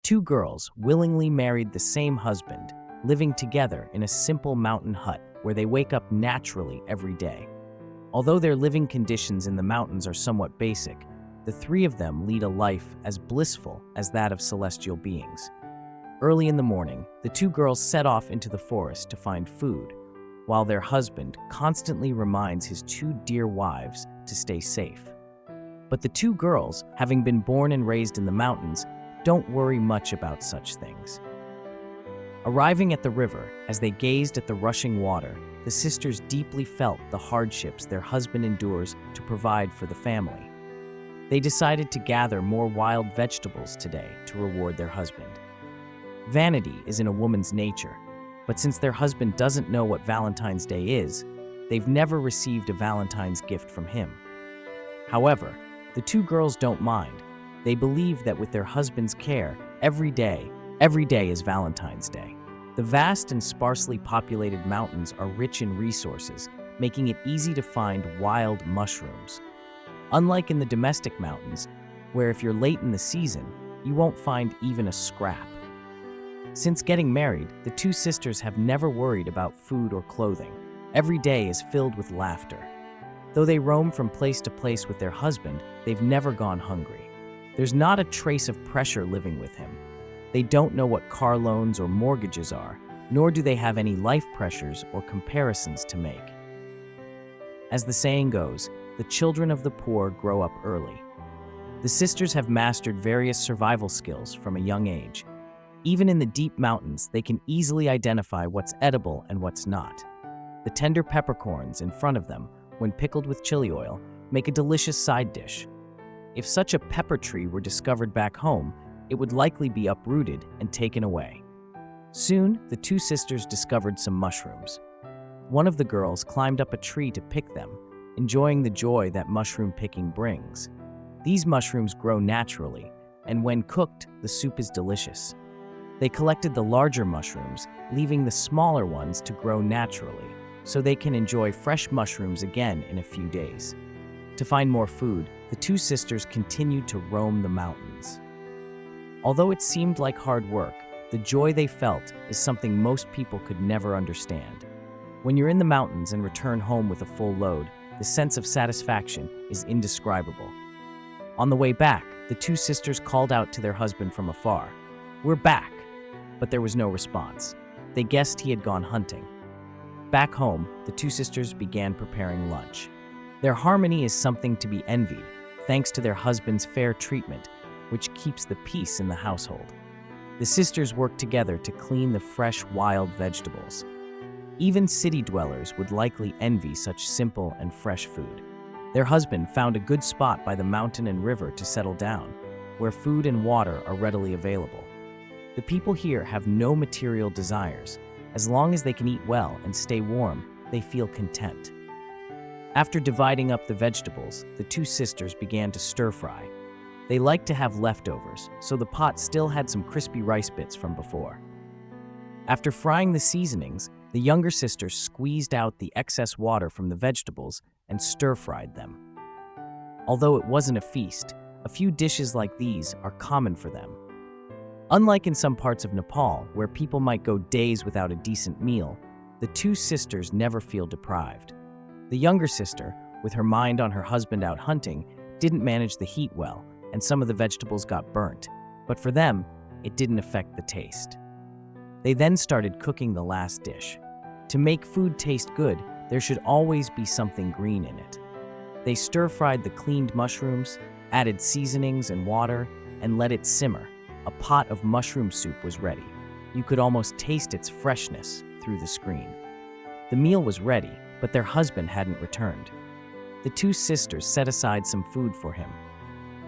Two girls willingly married the same husband, living together in a simple mountain hut where they wake up naturally every day. Although their living conditions in the mountains are somewhat basic, the three of them lead a life as blissful as that of celestial beings. Early in the morning, the two girls set off into the forest to find food, while their husband constantly reminds his two dear wives to stay safe. But the two girls, having been born and raised in the mountains, don't worry much about such things. Arriving at the river, as they gazed at the rushing water, the sisters deeply felt the hardships their husband endures to provide for the family. They decided to gather more wild vegetables today to reward their husband. Vanity is in a woman's nature, but since their husband doesn't know what Valentine's Day is, they've never received a Valentine's gift from him. However, the two girls don't mind. They believe that with their husband's care, every day is Valentine's Day. The vast and sparsely populated mountains are rich in resources, making it easy to find wild mushrooms. Unlike in the domestic mountains, where if you're late in the season, you won't find even a scrap. Since getting married, the two sisters have never worried about food or clothing. Every day is filled with laughter. Though they roam from place to place with their husband, they've never gone hungry. There's not a trace of pressure living with him. They don't know what car loans or mortgages are, nor do they have any life pressures or comparisons to make. As the saying goes, the children of the poor grow up early. The sisters have mastered various survival skills from a young age. Even in the deep mountains, they can easily identify what's edible and what's not. The tender peppercorns in front of them, when pickled with chili oil, make a delicious side dish. If such a pepper tree were discovered back home, it would likely be uprooted and taken away. Soon, the two sisters discovered some mushrooms. One of the girls climbed up a tree to pick them, enjoying the joy that mushroom picking brings. These mushrooms grow naturally, and when cooked, the soup is delicious. They collected the larger mushrooms, leaving the smaller ones to grow naturally, so they can enjoy fresh mushrooms again in a few days. To find more food, the two sisters continued to roam the mountains. Although it seemed like hard work, the joy they felt is something most people could never understand. When you're in the mountains and return home with a full load, the sense of satisfaction is indescribable. On the way back, the two sisters called out to their husband from afar, "We're back!" But there was no response. They guessed he had gone hunting. Back home, the two sisters began preparing lunch. Their harmony is something to be envied, thanks to their husband's fair treatment, which keeps the peace in the household. The sisters work together to clean the fresh, wild vegetables. Even city dwellers would likely envy such simple and fresh food. Their husband found a good spot by the mountain and river to settle down, where food and water are readily available. The people here have no material desires. As long as they can eat well and stay warm, they feel content. After dividing up the vegetables, the two sisters began to stir-fry. They liked to have leftovers, so the pot still had some crispy rice bits from before. After frying the seasonings, the younger sister squeezed out the excess water from the vegetables and stir-fried them. Although it wasn't a feast, a few dishes like these are common for them. Unlike in some parts of Nepal, where people might go days without a decent meal, the two sisters never feel deprived. The younger sister, with her mind on her husband out hunting, didn't manage the heat well, and some of the vegetables got burnt, but for them, it didn't affect the taste. They then started cooking the last dish. To make food taste good, there should always be something green in it. They stir-fried the cleaned mushrooms, added seasonings and water, and let it simmer. A pot of mushroom soup was ready. You could almost taste its freshness through the screen. The meal was ready, but their husband hadn't returned. The two sisters set aside some food for him.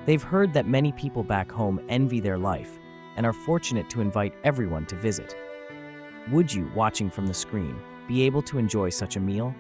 They've heard that many people back home envy their life and are fortunate to invite everyone to visit. Would you, watching from the screen, be able to enjoy such a meal?